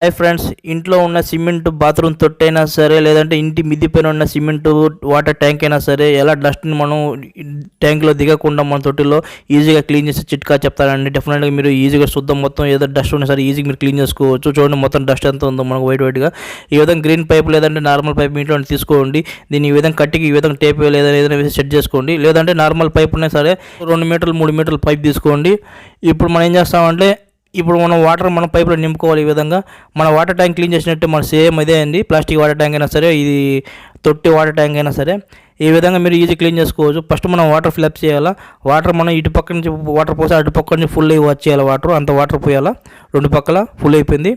Hi friends, ఇంట్లో ఉన్న cement bathroom తొట్టైనా సరే, లేదంటే ఇంటి మిద్ది పైన ఉన్న సిమెంట్ వాటర్ ట్యాంక్ అయినా సరే, ఎలా డస్ట్ని మనం ట్యాంక్లో దిగకుండా మన తొట్టిలో ఈజీగా క్లీన్ చేసే చిట్కా చెప్తానండి. డెఫినెట్గా మీరు ఈజీగా శుద్ధం మొత్తం ఏదో డస్ట్ ఉన్నా సరే ఈజీగా మీరు క్లీన్ చేసుకోవచ్చు. చూడండి మొత్తం డస్ట్ ఎంత ఉందో మనకు వైట్గా. ఈ విధంగా గ్రీన్ పైప్ లేదంటే నార్మల్ పైప్ ఇంట్లో తీసుకోండి. దీన్ని ఈ విధంగా కట్టికి ఈ విధంగా టేప్ ఏదైనా వేసి సెట్ చేసుకోండి. లేదంటే నార్మల్ పైప్ ఉన్నా సరే 2 మీటర్లు 3 మీటర్ల పైప్ తీసుకోండి. ఇప్పుడు మనం ఏం చేస్తామంటే, ఇప్పుడు మనం వాటర్ మన పైపులో నింపుకోవాలి. ఈ విధంగా మన వాటర్ ట్యాంక్ క్లీన్ చేసినట్టు మన సేమ్ ఇదే అండి. ప్లాస్టిక్ వాటర్ ట్యాంక్ అయినా సరే, ఇది తొట్టి వాటర్ ట్యాంక్ అయినా సరే ఈ విధంగా మీరు ఈజీ క్లీన్ చేసుకోవచ్చు. ఫస్ట్ మనం వాటర్ ఫిల్అప్ చేయాలా. వాటర్ మనం ఇటు పక్క నుంచి వాటర్ పోసి అటు పక్క నుంచి ఫుల్ అయ్యి వచ్చేయాలి. అంత వాటర్ పోయాలా. 2 పక్కల ఫుల్ అయిపోయింది.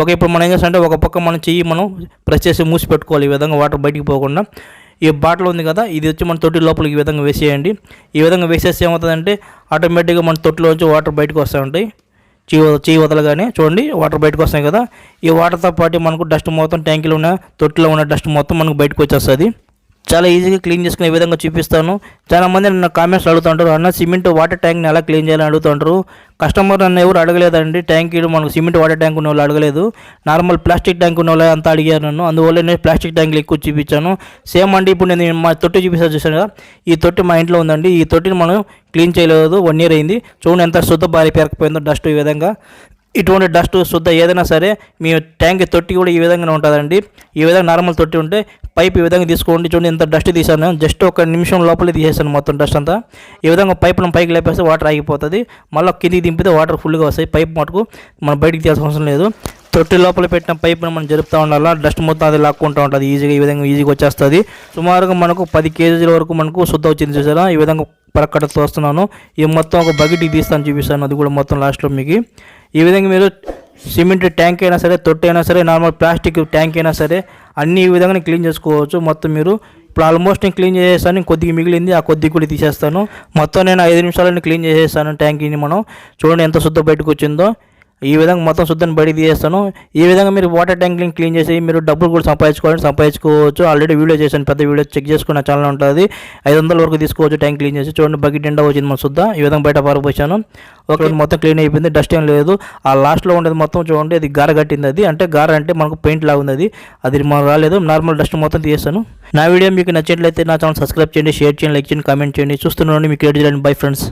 ఓకే, ఇప్పుడు మనం ఏం చేస్తామంటే ఒక పక్క మనం చెయ్యి మనం ప్రెస్ చేసి మూసి పెట్టుకోవాలి. ఈ విధంగా వాటర్ బయటికి పోకుండా. ఈ బాటిల్ ఉంది కదా, ఇది వచ్చి మన తొట్టి లోపలికి ఈ విధంగా వేసేయండి. ఈ విధంగా వేసేస్తే ఏమవుతుందంటే ఆటోమేటిక్గా మన తొట్టిలోంచి వాటర్ బయటకు వస్తూ ఉంటాయి. చేయి వదలగానే చూడండి వాటర్ బయటకు వస్తాయి కదా. ఈ వాటర్తో పాటు మనకు డస్ట్ మొత్తం ట్యాంకీలో ఉన్న తొట్టిలో ఉన్న డస్ట్ మొత్తం మనకు బయటకు వచ్చేస్తుంది. చాలా ఈజీగా క్లీన్ చేసుకునే విధంగా చూపిస్తాను. చాలామంది నన్ను కామెంట్స్ అడుగుతుంటారు, అన్న సిమెంట్ వాటర్ ట్యాంక్ని ఎలా క్లీన్ చేయాలని అడుగుతుంటారు. కస్టమర్ నన్ను ఎవరు అడగలేదండి. ట్యాంక్ మనకు సిమెంట్ వాటర్ ట్యాంక్ ఉన్న వాళ్ళు అడగలేదు. నార్మల్ ప్లాస్టిక్ ట్యాంక్ ఉన్న వాళ్ళు అంతా అడిగారు నన్ను. అందువల్ల నేను ప్లాస్టిక్ ట్యాంకులు ఎక్కువ చూపించాను. సేమ్ అండి, ఇప్పుడు నేను మా తొట్టి చూపిస్తాను చూసాను కదా, ఈ తొట్టి మా ఇంట్లో ఉందండి. ఈ తొట్టిని మనం క్లీన్ చేయలేదు, 1 ఇయర్ అయింది. చూడండి ఎంత శుద్ధ బారి పేరకపోయిందో డస్ట్. ఈ విధంగా ఇటువంటి డస్ట్ శుద్ధ ఏదైనా సరే మీ ట్యాంక్ తొట్టి కూడా ఈ విధంగానే ఉంటుందండి. ఈ విధంగా నార్మల్ తొట్టి ఉంటే పైప్ ఈ విధంగా తీసుకోండి. చూడండి ఎంత డస్ట్ తీసాను. జస్ట్ 1 నిమిషం లోపలే తీసేసాను మొత్తం డస్ట్ అంతా. ఈ విధంగా పైపులను పైకి లేపేస్తే వాటర్ ఆగిపోతుంది. మళ్ళీ కిందికి దింపితే వాటర్ ఫుల్గా వస్తాయి. పైప్ మటుకు మనం బయటికి తీయాల్సిన అవసరం లేదు. తొట్టి లోపల పెట్టిన పైప్ని మనం జరుపుతూ ఉండాలి. డస్ట్ మొత్తం అది లాక్కుంటూ ఉంటుంది ఈజీగా. ఈ విధంగా ఈజీగా వచ్చేస్తుంది. సుమారుగా మనకు 10 కేజీల వరకు మనకు శుద్ధ వచ్చింది చూసారా. ఈ విధంగా పరక్కడ తోస్తున్నాను. ఈ మొత్తం ఒక బకెట్కి తీస్తాను చూపిస్తాను. అది కూడా మొత్తం లాస్ట్లో మీకు. ఈ విధంగా మీరు సిమెంట్ ట్యాంక్ అయినా సరే, తొట్టి అయినా సరే, నార్మల్ ప్లాస్టిక్ ట్యాంక్ అయినా సరే అన్ని ఈ విధంగా క్లీన్ చేసుకోవచ్చు. మొత్తం మీరు ఇప్పుడు ఆల్మోస్ట్ నేను క్లీన్ చేసేస్తాను. కొద్దిగా మిగిలింది, ఆ కొద్దిగా కూడా తీసేస్తాను. మొత్తం నేను 5 నిమిషాలని క్లీన్ చేసేస్తాను ట్యాంక్ని. మనం చూడండి ఎంత శుద్ధ బయటకు వచ్చిందో. ఈ విధంగా మొత్తం శుద్ధాన్ని బయటికి తీసేస్తాను. ఈ విధంగా మీరు వాటర్ ట్యాంక్ని క్లీన్ చేసి మీరు డబ్బులు కూడా సంపాదించుకోవచ్చు. ఆల్రెడీ వీడియో చేశాను, పెద్ద వీడియో చెక్ చేసుకున్న ఛానల్ ఉంటుంది. 500 వరకు తీసుకోవచ్చు ట్యాంక్ క్లీన్ చేసి. చూడండి బకెట్ నిండా వచ్చింది మన శుద్ధ. ఈ విధంగా బయట పారపోసాను. ఒక మొత్తం క్లీన్ అయిపోయింది. డస్ట్ ఏం లేదు. ఆ లాస్ట్లో ఉండేది మొత్తం చూడండి, అది గార కట్టింది. అది అంటే గార అంటే మనకు పెయింట్ లాగా ఉంది. అది మనకు రాలేదు. నార్మల్ డస్ట్ మొత్తం తీసేస్తాను. నా వీడియో మీకు నచ్చినట్లయితే నా ఛానల్ సబ్స్క్రైబ్ చేయండి, షేర్ చేయండి, లైక్ చేయండి, కామెంట్ చేయండి. చూస్తున్నాను మీకు ఎడ్ చేయండి. Bye friends.